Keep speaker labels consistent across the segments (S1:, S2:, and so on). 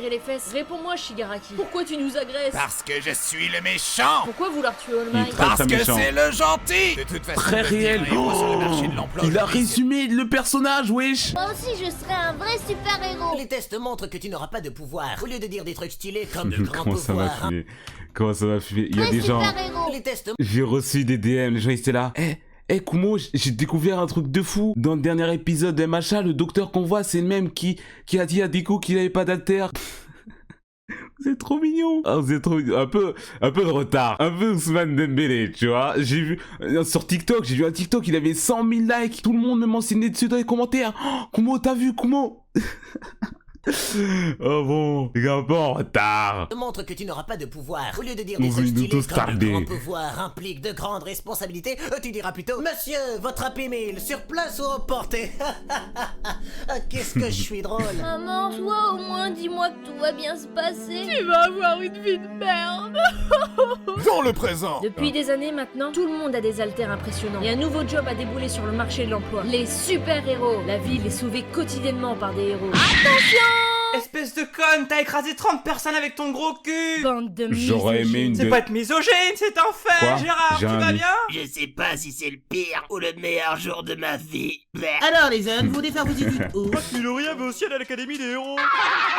S1: les fesses. Réponds-moi, Shigaraki. Pourquoi tu nous agresses?
S2: Parce que je suis le méchant.
S1: Pourquoi vouloir tuer All
S3: Il est
S1: Might?
S3: très,
S2: Parce que
S3: méchant.
S2: c'est le gentil. De toute façon,
S3: Très réel.
S2: devenir un héros sur le marché de l'emploi
S3: Il a
S2: aujourd'hui,
S3: résumé le personnage, wesh.
S4: Moi aussi, je serais un vrai super-héros.
S5: Les tests montrent que tu n'auras pas de pouvoir. Au lieu de dire des trucs stylés comme de grands
S3: Comment ça m'a
S5: pouvoirs.
S3: fumé? Comment ça m'a fumé? Il y a
S4: Vrai
S3: des gens...
S4: super-héros.
S5: Les tests
S3: J'ai reçu des DM, les gens ils étaient là. Eh Kumo, j'ai découvert un truc de fou. Dans le dernier épisode de Macha, le docteur qu'on voit, c'est le même qui a dit à Deku qu'il avait pas d'alter. Vous êtes trop mignon. Ah, vous êtes trop mignon. Un peu de retard. Un peu Ousmane Dembélé, tu vois. J'ai vu, sur TikTok, j'ai vu un TikTok, il avait 100 000 likes. Tout le monde me mentionnait dessus dans les commentaires. Oh, Kumo, t'as vu, Kumo? Oh bon, il est un peu en retard.
S5: montrent que tu n'auras pas de pouvoir. Au lieu de dire des
S3: Nous
S5: trucs
S3: nous
S5: stylés
S3: tous
S5: comme de
S3: tardés.
S5: grands pouvoirs impliquent de grandes responsabilités, tu diras plutôt Monsieur, votre Happy Meal, sur place ou emporté. Ah, qu'est-ce que je suis drôle.
S4: Maman, toi au moins, dis-moi que tout va bien se passer.
S1: Tu vas avoir une vie de merde.
S2: Dans le présent.
S1: Depuis des années maintenant, tout le monde a des haltères impressionnants. Et un nouveau job a déboulé sur le marché de l'emploi. Les super-héros. La ville est sauvée quotidiennement par des héros.
S6: Espèce de conne, t'as écrasé 30 personnes avec ton gros cul.
S1: Bande de
S3: J'aurais aimé une
S1: misogynes.
S6: C'est
S3: de...
S6: pas être misogyne, c'est un fait.
S3: Quoi
S6: Gérard,
S3: J'ai
S6: tu
S3: un
S6: vas
S3: lit.
S6: bien?
S5: Je sais pas si c'est le pire ou le meilleur jour de ma vie.
S7: Alors les jeunes, vous voulez faire vos études où?
S6: Miloria veut aussi aller à l'académie des héros.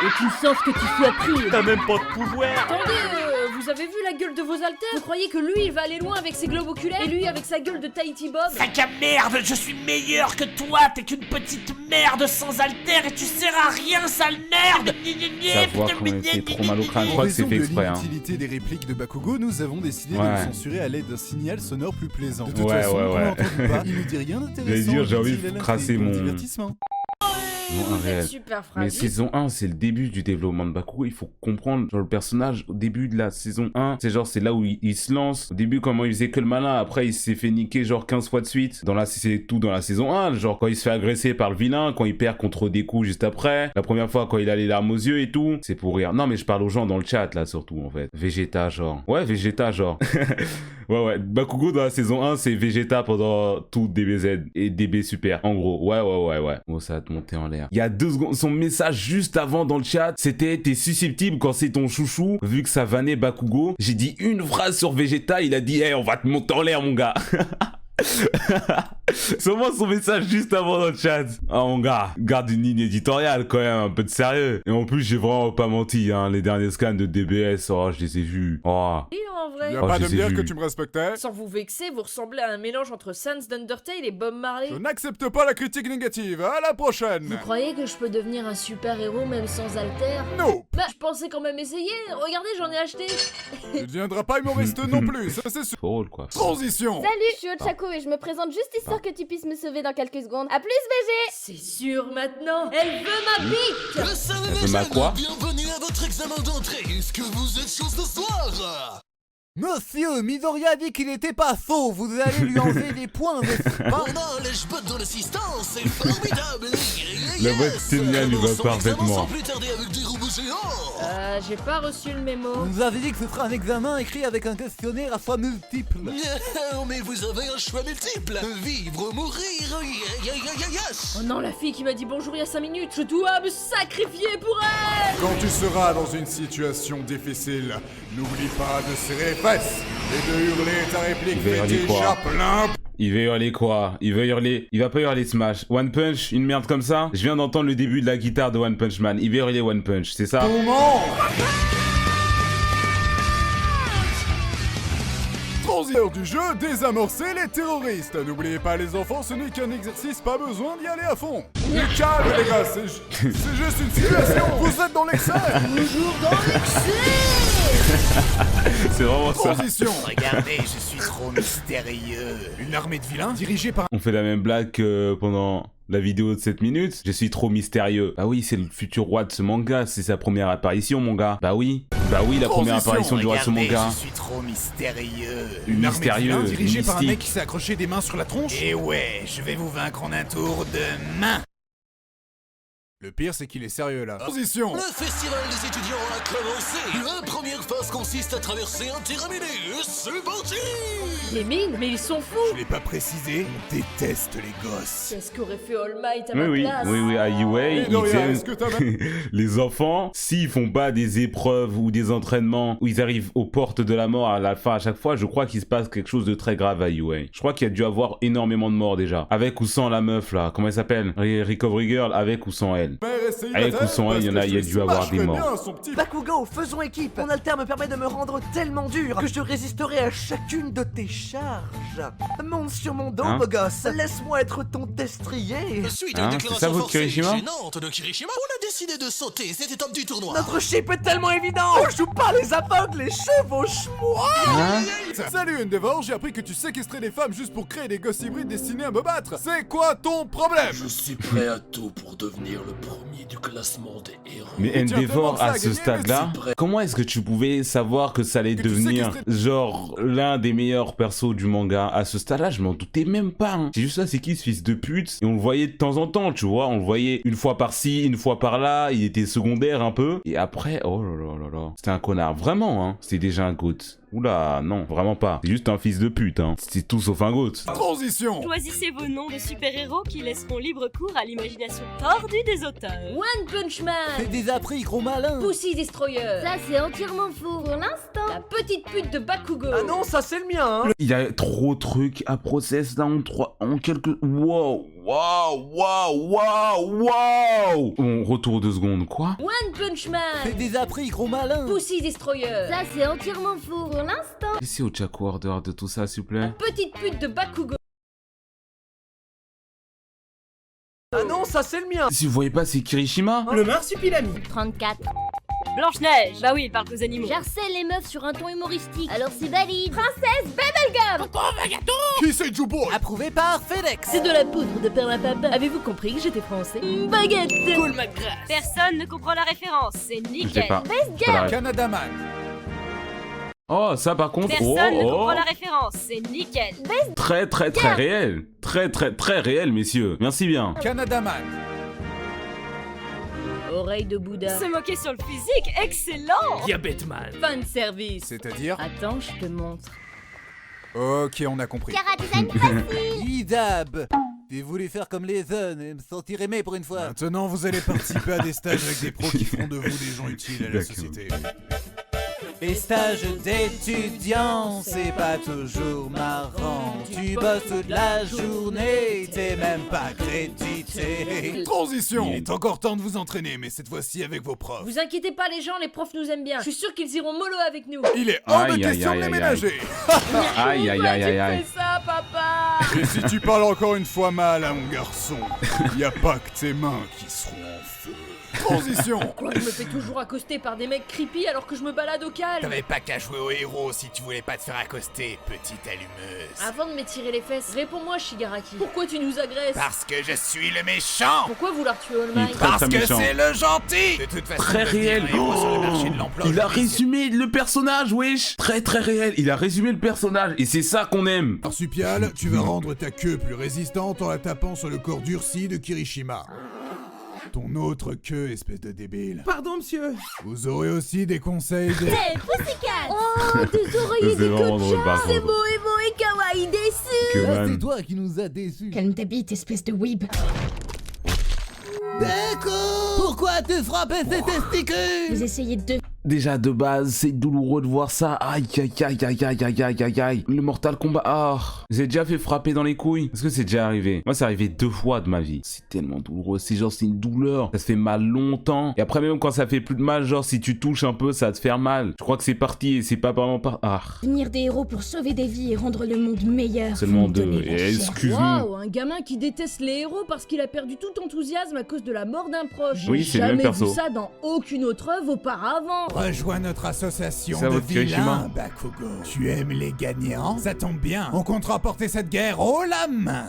S1: Et tu sens ce que tu sois pris.
S6: T'as même pas de pouvoir.
S1: Attendez, vous avez vu la gueule de vos haltères? Vous croyez que lui il va aller loin avec ses globes oculaires? Et lui avec sa gueule de Tahiti Bob?
S5: Sac à merde, je suis meilleur que toi, t'es qu'une petite merde sans alter et tu sers à rien, sale merde.
S3: Ça voit qu'on était trop mal au crâne. Je
S8: En
S3: crois que c'est
S8: raison
S3: fait
S8: de
S3: exprès, hein.
S8: l'inutilité des répliques de Bakugo, nous avons décidé de
S3: Ouais.
S8: le censurer à l'aide d'un signal sonore plus plaisant. De toute
S3: Ouais,
S8: façon,
S3: ouais,
S8: on
S3: ouais.
S8: l'a entendu pas, il nous dit rien d'intéressant.
S3: dire, j'ai envie de
S8: dit-il à la
S3: crasser
S8: télé pour
S3: mon-
S8: divertissement.
S3: Non, un
S1: Vous
S3: réel.
S1: êtes super
S3: Mais
S1: fragile.
S3: saison 1, c'est le début du développement de Bakugo. Il faut comprendre, genre, le personnage, au début de la saison 1, c'est genre, c'est là où il se lance. Au début, comment il faisait que le malin. Après, il s'est fait niquer, genre, 15 fois de suite. C'est tout dans la saison 1. Genre, quand il se fait agresser par le vilain, quand il perd contre Deku juste après. La première fois, quand il a les larmes aux yeux et tout. C'est pour rire. Non, mais je parle aux gens dans le chat, là, surtout, en fait. Vegeta, genre. Ouais, Vegeta, genre. Ouais. Bakugo, dans la saison 1, c'est Vegeta pendant tout DBZ et DB Super. En gros. Ouais. Bon, ça va te monter en l'air. Il y a 2 secondes. Son message juste avant dans le chat, c'était « T'es susceptible quand c'est ton chouchou ?» Vu que ça vannait Bakugo, j'ai dit une phrase sur Vegeta, il a dit « Hey, on va te monter en l'air, mon gars !» Sûrement son message juste avant dans le chat. Ah mon gars, garde une ligne éditoriale quand même, un peu de sérieux. Et en plus j'ai vraiment pas menti, hein, les derniers scans de DBS, oh je les ai vus. Oh.
S1: Oui, en vrai.
S8: Viens
S3: Oh,
S8: pas
S3: je
S8: de
S3: les
S8: me
S3: ai
S8: dire
S3: vus.
S8: que tu me respectais.
S1: Sans vous vexer, vous ressemblez à un mélange entre Sans d'Undertale et Bob Marley.
S8: Je n'accepte pas la critique négative. À la prochaine.
S1: Vous croyez que je peux devenir un super-héros même sans haltères?
S8: Non,
S1: Bah, je pensais quand même essayer. Regardez, j'en ai acheté.
S8: tu ne deviendras pas humoriste non plus, ça c'est sûr.
S3: Trop drôle quoi.
S8: Transition.
S4: Salut, je suis Ochako et je me présente juste histoire que tu puisses me sauver dans quelques secondes. À plus, BG.
S1: C'est sûr maintenant. Elle veut ma bite.
S3: Elle veut ma quoi?
S9: Bienvenue à votre examen d'entrée. Est-ce que vous êtes chaud ce soir?
S7: Monsieur, Midoriya a dit qu'il était pas faux, vous allez lui enlever des points, n'est-ce pas?
S9: On a lèche-botte dans l'assistance, c'est formidable.
S3: La voix de Stenya lui va
S9: Commençons l'examen
S3: parfaitement.
S9: Sans plus tarder avec des robots géants.
S1: J'ai pas reçu le mémo.
S7: On nous avait dit que ce sera un examen écrit avec un questionnaire à choix multiples.
S9: Mais vous avez un choix multiple. Vivre ou mourir. Yes.
S1: Oh non, la fille qui m'a dit bonjour il y a 5 minutes. Je dois me sacrifier pour elle.
S8: Quand tu seras dans une situation difficile, n'oublie pas de serrer les fesses et de hurler ta réplique
S3: Il va hurler
S8: fétiche
S3: quoi
S8: à plein.
S3: Il va hurler quoi? Il va hurler... Il va pas hurler Smash. One Punch, une merde comme ça? Je viens d'entendre le début de la guitare de One Punch Man. Il va hurler One Punch, c'est ça?
S8: Comment? Transition du jeu, désamorcer les terroristes. N'oubliez pas les enfants, ce n'est qu'un exercice, pas besoin d'y aller à fond. Du calme les gars, c'est juste une situation, vous êtes dans l'excès.
S1: Toujours dans l'excès.
S3: C'est vraiment ça.
S8: Transition.
S2: Regardez, je suis trop mystérieux. Une armée de vilains dirigée par
S3: On fait la même blague que pendant la vidéo de 7 minutes. Je suis trop mystérieux. Bah oui, c'est le futur roi de ce manga. C'est sa première apparition, mon gars. Bah oui, la première
S8: Transition.
S3: apparition du roi de ce
S2: Regardez,
S3: manga.
S2: je suis trop mystérieux.
S8: Une armée de
S3: Mystérieux,
S8: vilains dirigée par un
S3: mystique.
S8: mec qui s'est accroché des mains sur la tronche.
S2: Et ouais, je vais vous vaincre en un tour de main.
S8: Le pire, c'est qu'il est sérieux là. Transition.
S9: Le festival des étudiants a commencé. La première phase consiste à traverser un terrain miné. C'est parti.
S1: Les mines? Mais ils sont fous!
S2: Je l'ai pas précisé, on déteste les gosses.
S1: Qu'est-ce qu'aurait fait All Might à
S3: Oui,
S1: ma
S3: oui,
S1: place?
S3: oui, oui, à UA, ils
S8: Midoriya,
S3: aiment
S8: est-ce que t'as même...
S3: les enfants, s'ils font pas des épreuves ou des entraînements où ils arrivent aux portes de la mort à la fin à chaque fois, je crois qu'il se passe quelque chose de très grave à UA. Je crois qu'il y a dû avoir énormément de morts déjà. Avec ou sans la meuf là, comment elle s'appelle? Recovery Girl, avec ou sans elle. Avec ou sans elle, il y a dû avoir des morts.
S10: Bakugo, faisons équipe. Mon alter me permet de me rendre tellement dur que je résisterai à chacune de tes charges. Monte sur mon dos, beau gosse. Laisse-moi être ton destrier.
S9: Suite
S3: Hein,
S9: à une
S3: c'est ça,
S9: déclaration
S3: votre
S9: forcée
S3: Kirishima
S9: gênante de Kirishima, on a décidé de sauter cette étape du tournoi.
S10: Notre chip est tellement évident. On joue pas les aveugles, les chevauche-moi.
S3: Hein?
S8: Salut Endeavor, j'ai appris que tu séquestrais des femmes juste pour créer des gosses hybrides destinés à me battre. C'est quoi ton problème?
S9: Je suis prêt à tout pour devenir le premier du classement des héros.
S3: Mais
S8: Tiens,
S3: Endeavor,
S8: demande ça
S3: à
S8: à
S3: ce
S8: gagner,
S3: stade-là,
S9: mais c'est
S3: comment est-ce que tu pouvais savoir que ça allait
S8: Que tu
S3: devenir
S8: séquestrais-
S3: genre l'un des meilleurs persos du manga? À ce stade-là, je m'en doutais même pas. Hein. C'est juste ça, c'est qui ce fils de pute? Et on le voyait de temps en temps, tu vois. On le voyait une fois par-ci, une fois par-là. Il était secondaire un peu. Et après, oh là là là là. C'était un connard, vraiment, hein. C'était déjà un goat. Oula, non, vraiment pas. C'est juste un fils de pute, hein. C'était tout sauf un goat.
S8: Transition.
S11: Choisissez vos noms de super-héros qui laisseront libre cours à l'imagination tordue des auteurs.
S1: One Punch Man!
S7: C'est des appris, gros malin.
S1: Pussy Destroyer!
S4: Ça, c'est entièrement faux. Pour l'instant.
S1: La petite pute de Bakugo!
S10: Ah non, ça c'est le mien, hein.
S3: Il y a trop de trucs à process là en quelques... Wow, wow, wow, wow, wow. On retourne 2 secondes, quoi?
S1: One Punch Man!
S7: C'est des appris, gros malin.
S1: Pussy Destroyer!
S4: Ça, c'est entièrement faux. Pour l'instant.
S3: Laissez au Chaco Order de tout ça, s'il vous plaît.
S1: Petite pute de Bakugo!
S10: Ah non, ça c'est le mien.
S3: Si vous voyez pas, c'est Kirishima.
S6: Le marsupilami.
S4: 34.
S11: Blanche-Neige. Bah oui, il parle qu'aux animaux.
S4: J'harcèle les meufs sur un ton humoristique. Alors c'est valide. Princesse Bubblegum.
S8: Qui c'est Juboy?
S7: Approuvé par FedEx.
S1: C'est de la poudre de perlimpinpin. Avez-vous compris que j'étais français? Baguette!
S10: Cool McGrath.
S11: Personne ne comprend la référence. C'est
S3: Je sais
S11: nickel.
S3: pas.
S4: Best
S3: Pas la ref.
S8: Canada Man.
S3: Oh, ça par contre,
S11: Personne ne
S3: oh,
S11: comprend
S3: oh.
S11: la référence. C'est nickel.
S3: Très très très réel. Très très très réel, messieurs. Merci bien.
S8: Canada Man.
S1: Oreille de Bouddha.
S11: Se moquer sur le physique, excellent.
S6: Diabète Man.
S1: Fan service.
S8: C'est-à-dire?
S1: Attends, je te montre.
S8: Ok, on a compris.
S4: Cara design facile.
S7: Idab. J'ai voulu faire comme les jeunes et me sentir aimé pour une fois.
S2: Maintenant, vous allez participer à des stages avec des pros qui feront de vous des gens utiles à la
S3: D'accord.
S2: société.
S7: Les stages d'étudiants, c'est pas toujours marrant. Tu bosses toute la journée, t'es même pas crédité.
S8: Transition.
S2: Il est encore temps de vous entraîner, mais cette fois-ci avec vos profs.
S1: Vous inquiétez pas les gens, les profs nous aiment bien. Je suis sûr qu'ils iront mollo avec nous.
S8: Il est hors de
S3: Aïe, aïe,
S8: question
S3: aïe,
S8: de les
S3: aïe,
S8: ménager.
S3: Aïe aïe aïe aïe aïe.
S1: Fais ça, papa!
S8: Et si tu parles encore une fois mal à mon garçon, y a pas que tes mains qui seront en feu. Transition.
S1: Quoi, je me fais toujours accoster par des mecs creepy alors que je me balade au calme?
S2: T'avais pas qu'à jouer au héros si tu voulais pas te faire accoster, petite allumeuse.
S1: Avant de m'étirer les fesses, réponds-moi Shigaraki. Pourquoi tu nous agresses?
S2: Parce que je suis le méchant.
S1: Pourquoi vouloir tuer All
S3: Il est
S1: Might?
S3: très,
S2: Parce
S3: très
S2: que
S3: méchant.
S2: c'est le gentil. De toute façon,
S3: Très
S2: devenir
S3: réel.
S2: un héros sur le marché de l'emploi
S3: Il a
S2: aujourd'hui,
S3: résumé le personnage, wesh. Très très réel. Il a résumé le personnage et c'est ça qu'on aime.
S2: Marsupial, tu vas rendre ta queue plus résistante en la tapant sur le corps durci de Kirishima. Ton autre queue, espèce de débile.
S6: Pardon, monsieur.
S2: Vous aurez aussi des conseils de...
S4: Hey, Pussycat. Oh, des oreillers
S3: C'est vraiment drôle par
S4: C'est
S3: contre.
S4: beau et beau et kawaii déçu.
S3: Que
S7: Ah,
S3: man.
S7: c'est toi qui nous a déçus.
S4: Calme ta bite, espèce de weeb.
S7: Pourquoi tu frappes tes testicules?
S4: Vous essayez de...
S3: Déjà de base, c'est douloureux de voir ça. Aïe aïe aïe aïe aïe aïe aïe aïe aïe. Le Mortal Kombat. Ah, vous avez déjà fait frapper dans les couilles? Est-ce que c'est déjà arrivé? Moi, c'est arrivé 2 fois de ma vie. C'est tellement douloureux. C'est genre, c'est une douleur. Ça se fait mal longtemps. Et après, même quand ça fait plus de mal, genre, si tu touches un peu, ça va te faire mal. Je crois que c'est parti et c'est pas vraiment par. Ah,
S4: Devenir des héros pour sauver des vies et rendre le monde meilleur.
S3: seulement
S4: Vous me
S3: 2.
S4: donnez la chair.
S3: Excuse-moi.
S1: Waouh, un gamin qui déteste les héros parce qu'il a perdu tout enthousiasme à cause de la mort d'un proche.
S3: Oui,
S1: J'ai
S3: c'est le même
S1: jamais vu
S3: perso.
S1: ça dans aucune autre œuvre auparavant.
S2: Rejoins notre association
S3: Ça,
S2: de
S3: votre Kirishima.
S2: vilains, Bakugo. Tu aimes les gagnants? Ça tombe bien. On comptera porter cette guerre haut la main.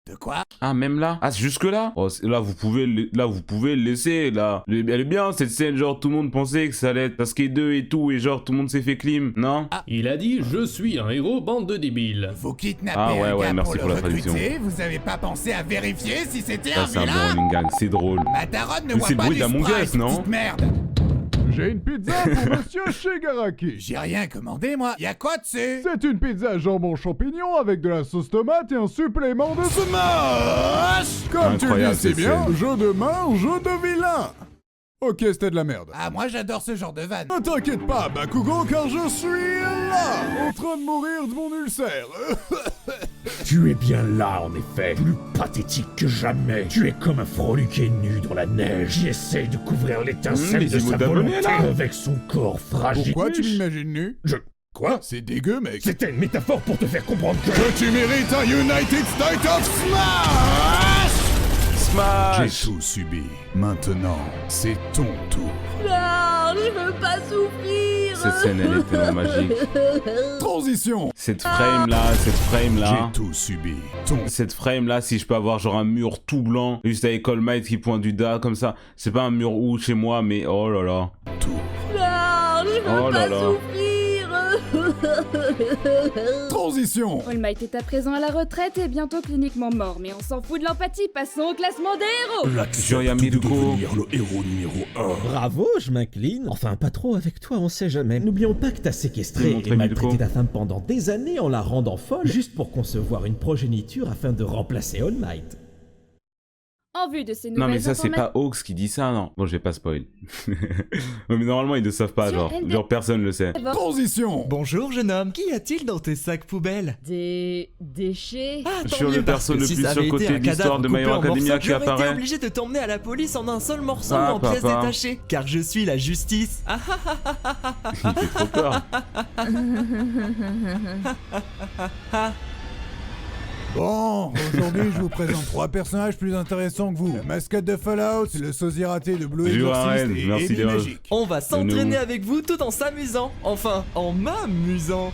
S2: De Quoi?
S3: Ah, même là? Ah, c'est jusque là? Oh, là, vous pouvez le laisser, là. Elle est bien, cette scène, genre, tout le monde pensait que ça allait être Sasuke 2 et tout, et genre, tout le monde s'est fait clim, non?
S12: Il a dit, je suis un héros, bande de débiles.
S2: Vous kidnappez
S3: Ah, ouais,
S2: un
S3: ouais,
S2: gars
S3: merci pour
S2: le
S3: la traduction.
S2: recruter, vous avez pas pensé à vérifier si c'était
S3: Ça,
S2: un
S3: c'est un
S2: vilain?
S3: bon running gag, c'est drôle.
S2: Ma daronne ne
S3: Mais
S2: voit
S3: c'est le
S2: pas
S3: bruit
S2: du
S3: d'Among
S2: Sprite,
S3: Us, non?
S2: petite merde.
S8: J'ai une pizza pour Monsieur Shigaraki.
S2: J'ai rien commandé, moi. Y'a quoi dessus?
S8: C'est une pizza jambon champignon avec de la sauce tomate et un supplément de smash. Comme tu le
S3: Incroyable,
S8: dis si
S3: cette
S8: bien,
S3: scène.
S8: jeu de main, jeu de vilain. Ok, c'était de la merde.
S2: Ah, moi j'adore ce genre de vanne.
S8: Ne t'inquiète pas, Bakugo, car je suis là, en train de mourir de mon ulcère.
S12: Tu es bien là, en effet. Plus pathétique que jamais. Tu es comme un froliqué nu dans la neige qui essaye de couvrir l'étincelle
S3: les
S12: de
S3: emotes
S12: sa
S3: d'abonnés,
S12: volonté
S3: là.
S12: avec son corps fragile.
S8: Pourquoi tu m'imagines nu? Quoi? C'est dégueu, mec.
S12: C'était une métaphore pour te faire comprendre que...
S8: Tu mérites un United States of Smash!
S3: Smash!
S2: J'ai tout subi. Maintenant, c'est ton tour.
S1: Non, je veux pas souffrir.
S3: Cette scène, elle est tellement magique.
S8: Transition.
S3: Cette frame-là.
S2: J'ai tout subi.
S3: Cette frame-là, si je peux avoir genre un mur tout blanc, juste avec All Might qui pointe du doigt comme ça. C'est pas un mur où chez moi, mais oh là là.
S1: Non, je veux
S3: Oh là
S1: pas
S3: là.
S1: souffrir.
S8: Transition.
S4: All Might est à présent à la retraite et bientôt cliniquement mort, mais on s'en fout de l'empathie, passons au classement des héros.
S3: Juria Miruko.
S12: le héros numéro 1.
S13: Bravo, je m'incline. Enfin, pas trop avec toi, on sait jamais. N'oublions pas que t'as séquestré
S3: Montrez
S13: et maltraité
S3: Miruko.
S13: ta femme pendant des années en la rendant folle, juste pour concevoir une progéniture afin de remplacer All Might.
S4: En vue de ces nouvelles
S3: Non mais ça c'est
S4: informations...
S3: pas Hawks qui dit ça, non. Bon, je vais pas spoil. Mais normalement ils ne savent pas, genre personne le sait.
S8: Transition.
S7: Bonjour jeune homme, qu'y a-t-il dans tes sacs poubelles?
S1: Des déchets.
S7: Ah, tant
S3: Sur
S7: mieux,
S3: le
S7: parce
S3: perso
S7: que
S3: le
S7: si
S3: plus
S7: ça avait
S3: surcoté
S7: été un
S3: de l'histoire
S7: cadavre
S3: de My Hero
S7: coupé en
S3: Academia
S7: morceaux,
S3: qui
S7: j'aurais été
S3: apparaît.
S7: obligé de t'emmener à la police en un seul morceau
S3: Ah,
S7: en pièces
S3: papa.
S7: détachées, car je suis la justice. Ah,
S3: Il fait trop peur.
S2: Bon, aujourd'hui je vous présente 3 personnages plus intéressants que vous. La mascotte de Fallout, le sosie raté de Blue
S3: Bonjour,
S2: Exorcist
S3: Arène,
S2: et
S3: merci
S2: Amy
S3: les refs.
S2: Magic.
S7: On va s'entraîner
S3: nous.
S7: avec vous tout en s'amusant. Enfin, en m'amusant.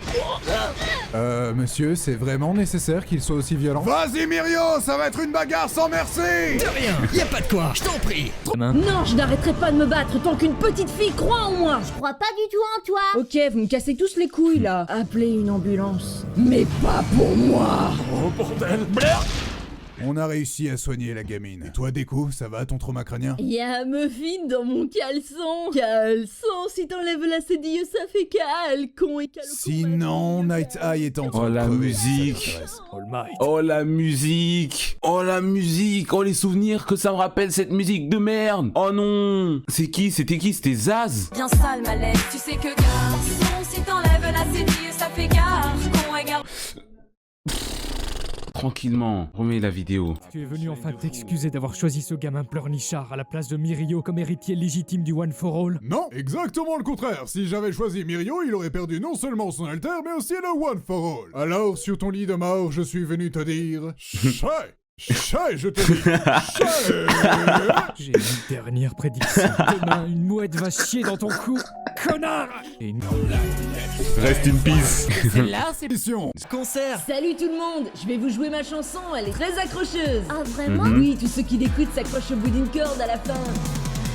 S8: Monsieur, c'est vraiment nécessaire qu'il soit aussi violent?
S2: Vas-y Mirio, ça va être une bagarre sans merci.
S9: De rien, y a pas de quoi, je t'en prie.
S1: Non, je n'arrêterai pas de me battre tant qu'une petite fille croit en moi.
S4: Je crois pas du tout en toi.
S1: Ok, vous me cassez tous les couilles là. Appelez une ambulance. Mais pas pour moi.
S2: On a réussi à soigner la gamine. Et toi Deku, ça va ton trauma crânien?
S1: Y'a un muffin dans mon caleçon. Caleçon, si t'enlèves la cédille, ça fait calcon et calcon.
S2: Sinon, Night Eye est en train
S3: Oh
S2: de
S3: la
S2: crever,
S3: musique.
S2: ça t'intéresse.
S3: Oh la musique. Oh la musique. Oh les souvenirs que ça me rappelle cette musique de merde. Oh non. C'est qui? C'était qui? C'était Zaz.
S11: Bien sale ma lettre, tu sais que garçon, si t'enlèves la cédille, ça fait garçon et garçon.
S3: Tranquillement, remets la vidéo.
S14: Tu es venu enfin t'excuser d'avoir choisi ce gamin pleurnichard à la place de Mirio comme héritier légitime du One for All?
S8: Non, exactement le contraire. Si j'avais choisi Mirio, il aurait perdu non seulement son alter, mais aussi le One for All. Alors, sur ton lit de mort, je suis venu te dire... Chais! Chais, je te dis! Chais!
S14: J'ai une dernière prédiction. Demain, une mouette va chier dans ton cou. Connard! Et une...
S3: Reste in peace.
S7: Celle-là, c'est
S8: Mission.
S7: concert.
S1: Salut tout le monde, je vais vous jouer ma chanson, elle est très accrocheuse.
S4: Ah vraiment?
S1: Oui, tous ceux qui l'écoutent s'accrochent au bout d'une corde à la fin.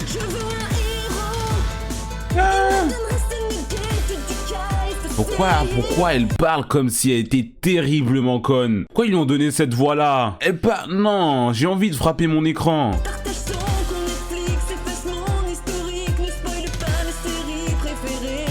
S11: Je veux un héros. Il me donnerait cette idée du caille.
S3: Pourquoi elle parle comme si elle était terriblement conne? Pourquoi ils lui ont donné cette voix-là? Elle parle... Non, j'ai envie de frapper mon écran.
S11: Partage son compte Netflix, efface mon historique, ne spoil pas mes séries préférées.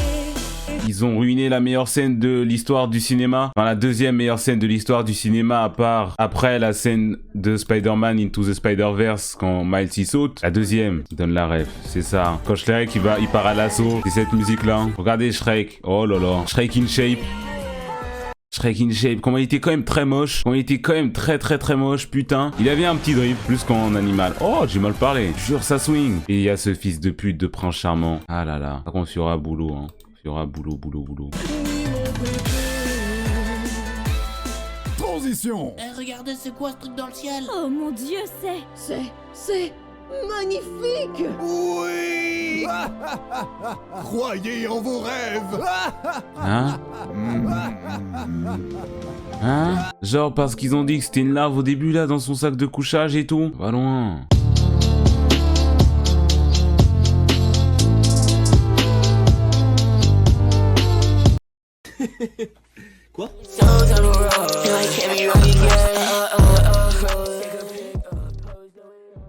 S3: Ils ont ruiné la meilleure scène de l'histoire du cinéma. Enfin, la deuxième meilleure scène de l'histoire du cinéma, à part après la scène de Spider-Man Into the Spider-Verse quand Miles y saute. La deuxième, donne la ref, c'est ça. Quand Shrek il part à l'assaut, c'est cette musique-là. Regardez Shrek, oh là là, Shrek in shape. Shrek in shape, comment il était quand même très moche. Comment il était quand même très moche, putain. Il avait un petit drip, plus qu'en animal. Oh, j'ai mal parlé, jure ça swing. Et il y a ce fils de pute de prince charmant. Ah là là, par contre il y aura boulot, hein. Il y aura boulot.
S8: Transition.
S9: Regardez, c'est quoi ce truc dans le ciel?
S4: Oh mon dieu,
S1: C'est magnifique.
S2: Oui. Croyez en vos rêves.
S3: Hein? Hein? Genre parce qu'ils ont dit que c'était une larve au début là dans son sac de couchage et tout? Va loin.